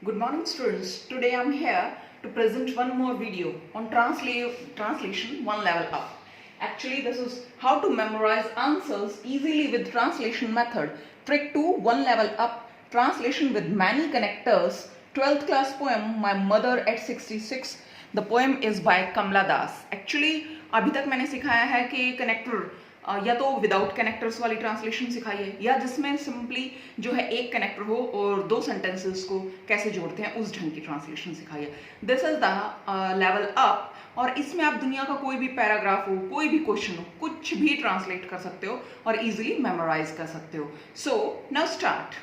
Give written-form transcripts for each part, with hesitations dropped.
Good morning students. Today I am here to present one more video on translation one level up. Actually this is how to memorize answers easily with translation method. Trick 2 one level up. Translation with many connectors. 12th class poem My Mother at 66. The poem is by Kamla Das. Actually अभी तक मैंने सिखाया है कि connector या तो without connectors वाली translation सिखाइए या जिसमें सिंपली जो है एक कनेक्टर हो और दो सेंटेंसेस को कैसे जोड़ते हैं उस ढंग की ट्रांसलेशन सिखाइए. This is the level up और इसमें आप दुनिया का कोई भी पैराग्राफ हो, कोई भी क्वेश्चन हो, कुछ भी ट्रांसलेट कर सकते हो और इजीली मेमोराइज कर सकते हो. So now start.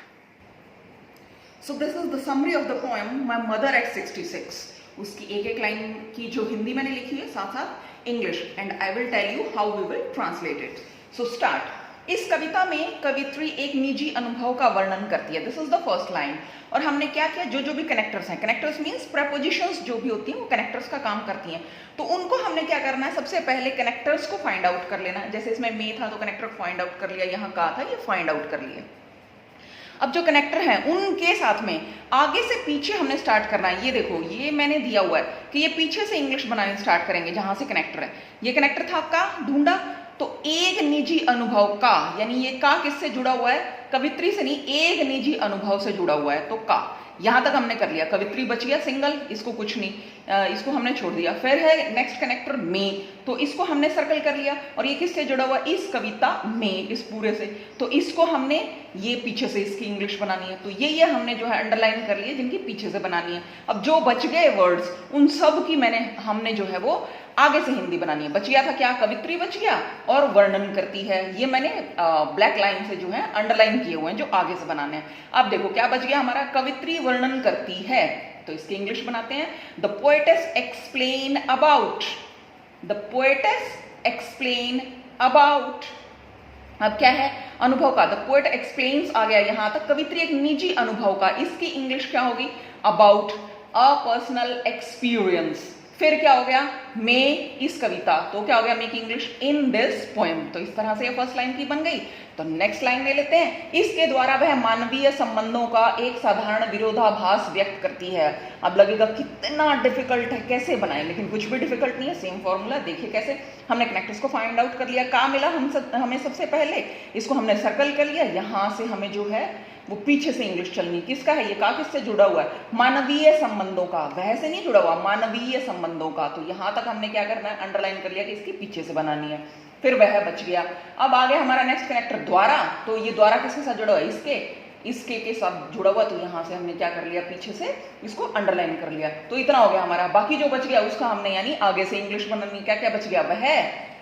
So this is the summary of the poem my mother eight 66. उसकी एक एक लाइन की जो हिंदी मैंने लिखी है साथ साथ English and I will tell you how we will translate it. So start. इस कविता में कवित्री एक निजी अनुभव का वर्णन करती है. This is the first line. और हमने क्या किया, जो जो भी कनेक्टर्स हैं, कनेक्टर्स मींस प्रेपोजिशंस जो भी होती हैं वो कनेक्टर्स का काम करती हैं, तो उनको हमने क्या करना है, सबसे पहले कनेक्टर्स को फाइंड आउट कर लेना है. जैसे इसमें मे था तो कनेक्टर को फाइंड आउट कर लिया, यहाँ का था ये फाइंड आउट कर लिया. अब जो कनेक्टर हैं उनके साथ में आगे से पीछे हमने स्टार्ट करना है. ये देखो, ये मैंने दिया हुआ है कि ये पीछे से इंग्लिश बनाने स्टार्ट करेंगे जहां से कनेक्टर है. ये कनेक्टर था का, ढूंढा तो एक निजी अनुभव का, यानी ये का किससे जुड़ा हुआ है, कवित्री से नहीं, एक निजी अनुभव से जुड़ा हुआ है, तो का यहां तक हमने कर लिया. कवित्री बच गया सिंगल, इसको कुछ नहीं, इसको हमने छोड़ दिया. फिर है नेक्स्ट कनेक्टर में, तो इसको हमने सर्कल कर लिया और ये किससे जुड़ा हुआ, इस कविता में, इस पूरे से, तो इसको हमने ये पीछे से इसकी इंग्लिश बनानी है. तो ये हमने जो है अंडरलाइन कर लिए जिनकी पीछे से बनानी है. अब जो बच गए वर्ड्स उन सब की हमने जो है वो आगे से हिंदी बनानी है. बच गया था क्या, कवित्री बच गया और वर्णन करती है, ये मैंने ब्लैक लाइन से जो है अंडरलाइन किए हुए हैं जो आगे से बनाने हैं. अब देखो क्या बच गया हमारा, कवित्री वर्णन करती है, तो इसकी इंग्लिश बनाते हैं. The poetess explain about, the poetess explain about. अब क्या है, अनुभव का, द पोएट एक्सप्लेन्स आ गया यहां तक. कवित्री एक निजी अनुभव का, इसकी इंग्लिश क्या होगी, अबाउट अ पर्सनल एक्सपीरियंस. फिर क्या हो गया, मे इस कविता, तो क्या हो गया, make English in this poem. तो इस तरह से ये फर्स्ट लाइन की बन गई. तो नेक्स्ट लाइन ले लेते हैं. इसके द्वारा वह मानवीय संबंधों का एक साधारण विरोधाभास व्यक्त करती है. अब लगेगा कितना डिफिकल्ट है, कैसे बनाए, लेकिन कुछ भी डिफिकल्ट नहीं है. सेम फॉर्मूला, देखिए कैसे हमने कनेक्टर्स को फाइंड आउट कर लिया. का मिला हमें सबसे पहले, इसको हमने सर्कल कर लिया. यहां से हमें जो है वो पीछे से इंग्लिश चलनी. किसका है ये, का किससे जुड़ा हुआ है, मानवीय संबंधों का, वह से नहीं जुड़ा हुआ, मानवीय संबंधों का. तो यहां तक हमने क्या करना है, अंडरलाइन कर लिया कि इसकी पीछे से बनानी है. फिर वह बच गया. अब आ गया हमारा नेक्स्ट कनेक्टर द्वारा. तो ये द्वारा किसके साथ जुड़ा हुआ है, इसके के साथ जुड़ा हुआ. तो यहां से हमने क्या कर लिया, पीछे से इसको अंडरलाइन कर लिया. तो इतना हो गया हमारा. बाकी जो बच गया उसका हमने यानी आगे से इंग्लिश बनानी. क्या क्या बच गया, वह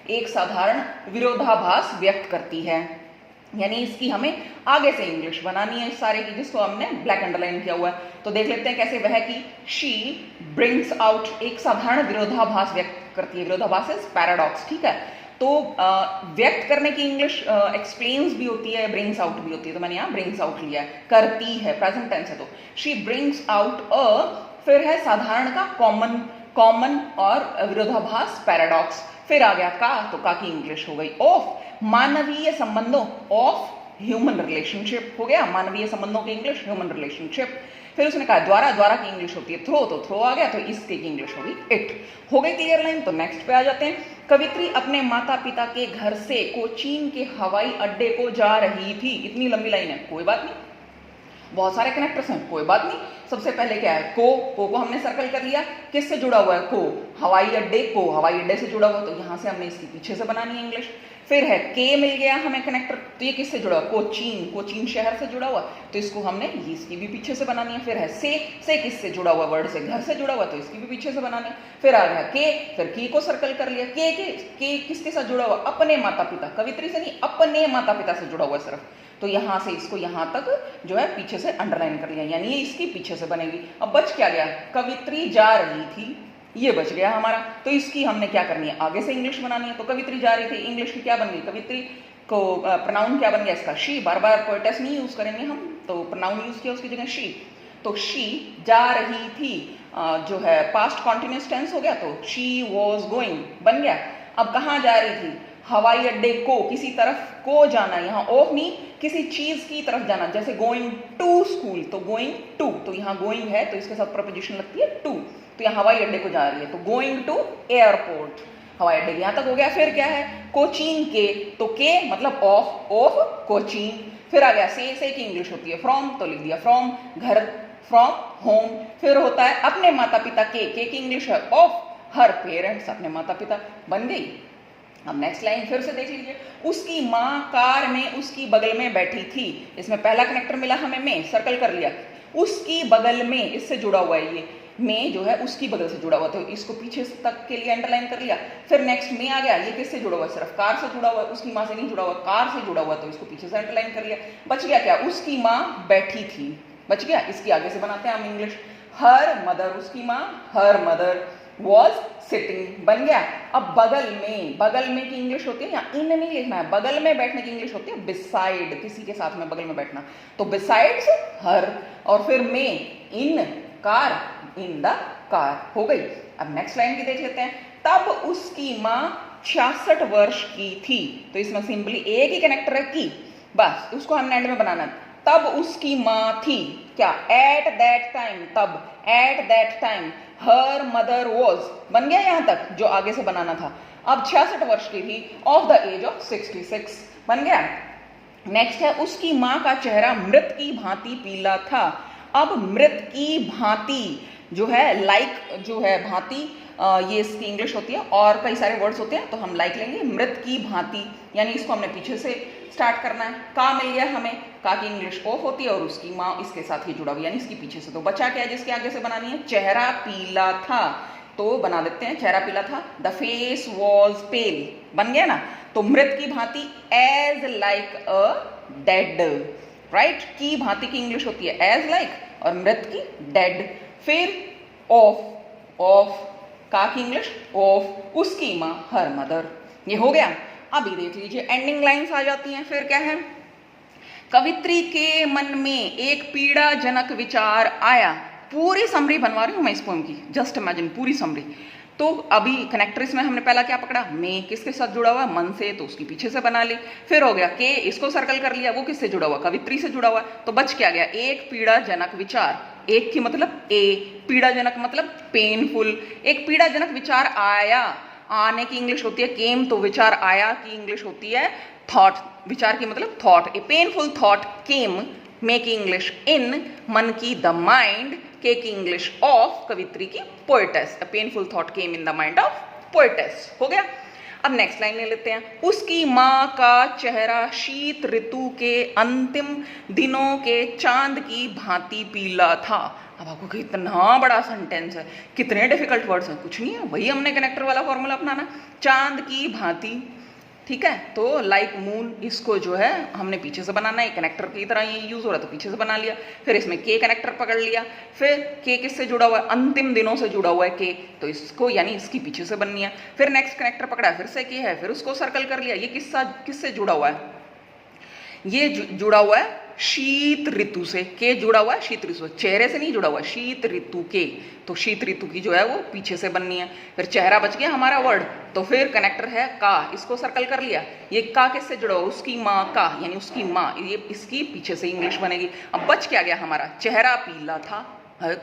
एक साधारण विरोधाभास व्यक्त करती है, यानी इसकी हमें आगे से इंग्लिश बनानी है सारे की, जिसको हमने ब्लैक अंडरलाइन किया हुआ है. तो देख लेते हैं कैसे. वह की शी ब्रिंग्स आउट, एक साधारण विरोधाभास व्यक्त करती है. विरोधाभास इज पैराडॉक्स, ठीक है. तो व्यक्त करने की इंग्लिश एक्सप्लेन्स भी होती है, ब्रिंग्स आउट भी होती है. तो मैंने यहाँ ब्रिंग्स आउट लिया है, करती है, प्रेजेंट टेंस है. तो शी ब्रिंग्स आउट अ, फिर है साधारण का कॉमन और विरोधाभास पैराडॉक्स. फिर आ गया का, तो का की इंग्लिश हो गई ऑफ मानवीय संबंधों, ऑफ ह्यूमन रिलेशनशिप हो गया. मानवीय संबंधों की इंग्लिश ह्यूमन रिलेशनशिप. फिर उसने कहा द्वारा की इंग्लिश होती है थ्रो, तो थ्रो आ गया, तो इसकी इंग्लिश होगी इट. हो गई क्लियर लाइन. तो नेक्स्ट पे आ जाते हैं. कवित्री अपने माता पिता के घर से कोचीन के हवाई अड्डे को जा रही थी. इतनी लंबी लाइन है, कोई बात नहीं, बहुत सारे कनेक्टर्स हैं, कोई बात नहीं. सबसे पहले क्या है, को हमने सर्कल कर लिया. किससे जुड़ा हुआ है, को, हवाई अड्डे, को हवाई अड्डे से जुड़ा हुआ, तो यहां से हमने इसकी पीछे से बनानी है इंग्लिश. फिर है के मिल गया हमें कनेक्टर, तो ये किससे जुड़ा हुआ, कोचीन शहर से जुड़ा हुआ, तो इसको हमने इसकी भी पीछे से बनानी है. फिर है से किससे जुड़ा हुआ, वर्ड से, घर से जुड़ा हुआ, तो इसकी भी पीछे से बनानी है. फिर आ गया के, फिर की को सर्कल कर लिया. के किसके साथ जुड़ा हुआ, अपने माता पिता, कवित्री से नहीं, अपने माता पिता से जुड़ा हुआ सिर्फ. तो यहां से इसको यहां तक जो है पीछे से अंडरलाइन कर लिया, यानी ये इसकी पीछे से बनेगी. अब बच क्या गया, कवित्री जा रही थी, ये बच गया हमारा. तो इसकी हमने क्या करनी है, आगे से इंग्लिश बनानी है. तो कवित्री जा रही थी, इंग्लिश की क्या बन गई, कवित्री को प्रोनाउन क्या बन गया इसका, शी. बार बार पोएटेस नहीं यूज करेंगे हम, तो प्रोनाउन यूज किया उसकी जगह शी. तो शी जा रही थी, जो है पास्ट कॉन्टिन्यूअस टेंस हो गया, तो शी वॉज गोइंग बन गया. अब कहाँ जा रही थी, हवाई अड्डे को, किसी तरफ को जाना, यहाँ ऑफ नहीं, किसी चीज की तरफ जाना, जैसे गोइंग टू स्कूल, तो गोइंग टू, तो यहाँ गोइंग है तो इसके साथ प्रपोजिशन लगती है टू, तो यहाँ हवाई अड्डे को जा रही है, तो गोइंग टू एयरपोर्ट, हवाई अड्डे यहाँ तक हो गया। फिर क्या है, कोचीन के, तो के मतलब ऑफ, ऑफ कोचीन। फिर आ गया से की इंग्लिश होती है फ्रॉम, तो लिख दिया फ्रॉम घर, फ्रॉम होम। फिर होता है अपने माता पिता के की इंग्लिश है ऑफ हर पेरेंट्स, अपने माता पिता, बन गई। अब नेक्स्ट लाइन फिर से देख लीजिए, उसकी माँ कार में उसकी बगल में बैठी थी, इसमें पहला कनेक्टर मिला हमें में, सर्कल कर लिया, उसकी बगल में, इससे जुड़ा हुआ है ये में जो है उसकी बगल से जुड़ा हुआ, तो इसको पीछे तक के लिए अंडरलाइन कर लिया। फिर नेक्स्ट में आ गया, ये किससे जुड़ा हुआ है, सिर्फ कार से जुड़ा हुआ है, उसकी माँ से नहीं जुड़ा हुआ, कार से जुड़ा हुआ, तो इसको पीछे से अंडरलाइन कर लिया। बच गया क्या, उसकी माँ बैठी थी, बच गया। इसकी आगे से बनाते हैं हम इंग्लिश, हर मदर, उसकी माँ हर मदर वॉज सिटिंग, बन गया। अब बगल में की इंग्लिश होती है, यहाँ इन नहीं लिखना है, बगल में बैठने की इंग्लिश होती है बिसाइड, किसी के साथ में बगल में बैठना, तो बिसाइड्स हर, और फिर में इन कार, इन द कार, हो गई। अब नेक्स्ट लाइन की देख लेते हैं, तब उसकी माँ 66 वर्ष की थी, तो इसमें सिंपली एक ही कनेक्टर है की, बस उसको हमने एंड में बनाना। तब उसकी माँ थी क्या, एट दैट टाइम, तब at that time her mother was, बन गया यहां तक जो आगे से बनाना था। अब 66 वर्ष की थी, ऑफ द एज ऑफ 66, बन गया। नेक्स्ट है, उसकी माँ का चेहरा मृत की भांति पीला था। अब मृत की भांति जो है, लाइक जो है भांति, ये इसकी इंग्लिश होती है, और कई सारे वर्ड्स होते हैं, तो हम लाइक लेंगे, मृत की भांति, यानी इसको हमने पीछे से स्टार्ट करना है। का मिल गया हमें, का की इंग्लिश ऑफ होती है और उसकी माँ इसके साथ ही जुड़ा हुआ, यानी इसकी पीछे से। तो बचा क्या है जिसके आगे से बनानी है, चेहरा पीला था, तो बना देते हैं, चेहरा पीला था, द फेस वॉज पेल, बन गया ना। तो मृत की भांति, as like a dead, right, की भांति की इंग्लिश होती है एज लाइक, और मृत की डेड। फिर ऑफ, ऑफ का की इंग्लिश ऑफ, उसकी माँ हर मदर, ये हो गया। अभी देख लीजिए एंडिंग लाइंस आ जाती हैं। फिर क्या है, कवित्री के मन में एक पीड़ाजनक विचार आया, पूरी समरी बनवा रही हूं मैं इस पोएम की, जस्ट इमेजिन पूरी समरी। तो अभी कनेक्टर इसमें हमने पहला क्या पकड़ा, में किसके साथ जुड़ा हुआ, मन से, तो उसकी पीछे से बना ली। फिर हो गया के, इसको सर्कल कर लिया, वो किससे जुड़ा हुआ, कवित्री से जुड़ा हुआ, तो बच क्या गया, एक पीड़ाजनक विचार, एक की मतलब ए, पीड़ाजनक मतलब पेनफुल, एक पीड़ाजनक विचार आया, आने की इंग्लिश होती है केम, तो विचार आया की इंग्लिश होती है थॉट, विचार की मतलब थॉट, ए पेनफुल थॉट केम, मे की इंग्लिश इन, मन की द माइंड, के की इंग्लिश ऑफ, कवित्री की poetess, a painful thought came in the mind of poetess, हो गया। अब नेक्स्ट लाइन ले लेते हैं, उसकी माँ का चेहरा शीत ऋतु के अंतिम दिनों के चांद की भांति पीला था। अब आपको कितना बड़ा सेंटेंस है, कितने डिफिकल्ट वर्ड्स हैं, कुछ नहीं है, वही हमने कनेक्टर वाला फॉर्मूला अपनाना, चांद की भांति, ठीक है। तो लाइक मून, इसको जो है हमने पीछे से बनाना है, कनेक्टर की तरह ये यूज हो रहा है, तो पीछे से बना लिया। फिर इसमें के कनेक्टर पकड़ लिया, फिर के किससे जुड़ा हुआ है, अंतिम दिनों से जुड़ा हुआ है के, तो इसको यानी इसकी पीछे से बननी है। फिर नेक्स्ट कनेक्टर पकड़ा, फिर से के है, फिर उसको सर्कल कर लिया, ये किससे जुड़ा हुआ है, ये जुड़ा हुआ है शीत ऋतु से, के जुड़ा हुआ है शीत ऋतु से, चेहरे से नहीं जुड़ा हुआ, शीत ऋतु के, तो शीत ऋतु की जो है वो पीछे से बननी है। फिर चेहरा बच गया हमारा वर्ड, तो फिर कनेक्टर है का, इसको सर्कल कर लिया, ये का किससे जुड़ा हुआ, उसकी माँ का, यानी उसकी माँ, ये इसकी पीछे से इंग्लिश बनेगी। अब बच क्या गया हमारा, चेहरा पीला था,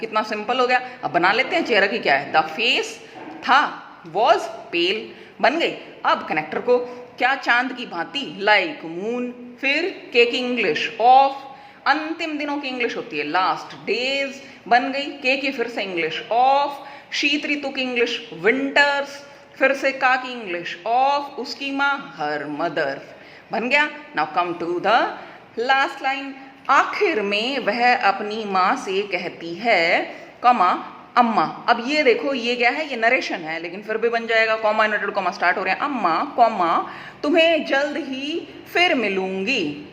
कितना सिंपल हो गया। अब बना लेते हैं, चेहरा की क्या है, द फेस था, वॉज पेल, बन गई। अब कनेक्टर को क्या, चांद की भांति, लाइक मून, फिर के की इंग्लिश ऑफ, अंतिम दिनों की इंग्लिश होती है लास्ट डेज, बन गई। के की फिर से इंग्लिश ऑफ, शीत ऋतु की इंग्लिश विंटर्स, फिर से का की इंग्लिश ऑफ, उसकी माँ हर मदर, बन गया। Now come to the last line, आखिर में वह अपनी माँ से कहती है, कमा अम्मा। अब ये देखो, ये क्या है, ये नरेशन है, लेकिन फिर भी बन जाएगा, कॉमा इन्वर्टेड कॉमा स्टार्ट हो रहे हैं, अम्मा कॉमा तुम्हें जल्द ही फिर मिलूंगी।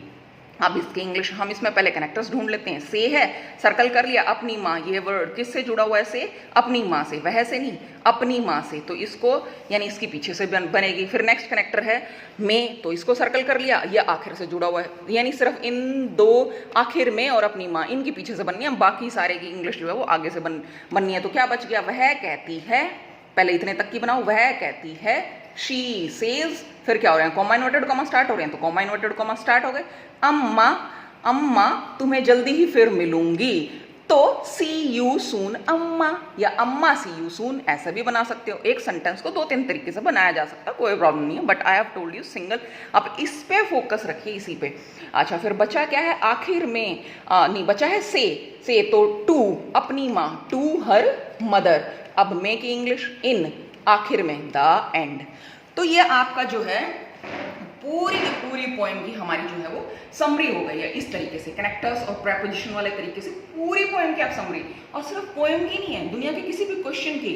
अब इसकी इंग्लिश हम इसमें पहले कनेक्टर्स ढूंढ लेते हैं, से है, सर्कल कर लिया, अपनी माँ, ये वर्ड किससे जुड़ा हुआ है, से, अपनी माँ से, वह से नहीं, अपनी माँ से, तो इसको यानी इसकी पीछे से बनेगी। फिर नेक्स्ट कनेक्टर है में, तो इसको सर्कल कर लिया, ये आखिर से जुड़ा हुआ है, यानी सिर्फ इन दो, आखिर में और अपनी माँ, इनकी पीछे से बननी है, बाकी सारे की इंग्लिश जो है वो आगे से बननी है। तो क्या बच गया, वह कहती है, पहले इतने तक की बनाओ, वह कहती है, शी सेज, फिर क्या हो रहे हैं, कॉमा इन्वर्टेड कॉमा स्टार्ट हो रहे हैं, तो कॉमा इन्वर्टेड कॉमा स्टार्ट हो गए। अम्मा, अम्मा तुम्हें जल्दी ही फिर मिलूंगी, तो सी यू सून अम्मा, या अम्मा सी यू सून ऐसा भी बना सकते हो। एक सेंटेंस को 2-3 तरीके से बनाया जा सकता है, कोई प्रॉब्लम नहीं है, but I have told you single. आप इस पे फोकस रखिए, इसी पे। अच्छा, फिर बचा क्या है आखिर में? नहीं, बचा है से तो टू अपनी माँ, टू हर मदर। अब मेक इंग्लिश इन, आखिर में द एंड। तो ये आपका जो है पूरी की पूरी पोएम की हमारी जो है वो समरी हो गई है। इस तरीके से कनेक्टर्स और प्रेपोजिशन वाले तरीके से पूरी पोएम की आप समरी, और सिर्फ पोएम की नहीं है, दुनिया के किसी भी क्वेश्चन की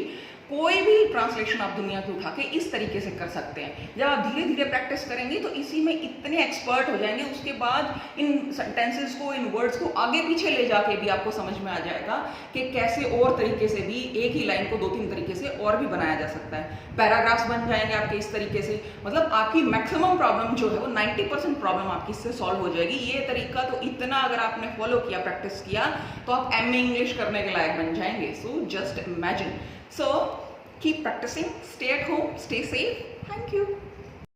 कोई भी ट्रांसलेशन आप दुनिया की उठा के इस तरीके से कर सकते हैं। जब आप धीरे धीरे प्रैक्टिस करेंगे तो इसी में इतने एक्सपर्ट हो जाएंगे, उसके बाद इन सेंटेंसेस को, इन वर्ड्स को आगे पीछे ले जाके भी आपको समझ में आ जाएगा कि कैसे और तरीके से भी एक ही लाइन को 2-3 तरीके से और भी बनाया जा सकता है। पैराग्राफ्स बन जाएंगे आपके इस तरीके से, मतलब आपकी मैक्सिमम प्रॉब्लम जो है वो 90% प्रॉब्लम आपकी इससे सॉल्व हो जाएगी। ये तरीका तो इतना अगर आपने फॉलो किया, प्रैक्टिस किया, तो आप एमए इंग्लिश करने के लायक बन जाएंगे। So just imagine. So keep practicing, stay at home, stay safe. Thank you.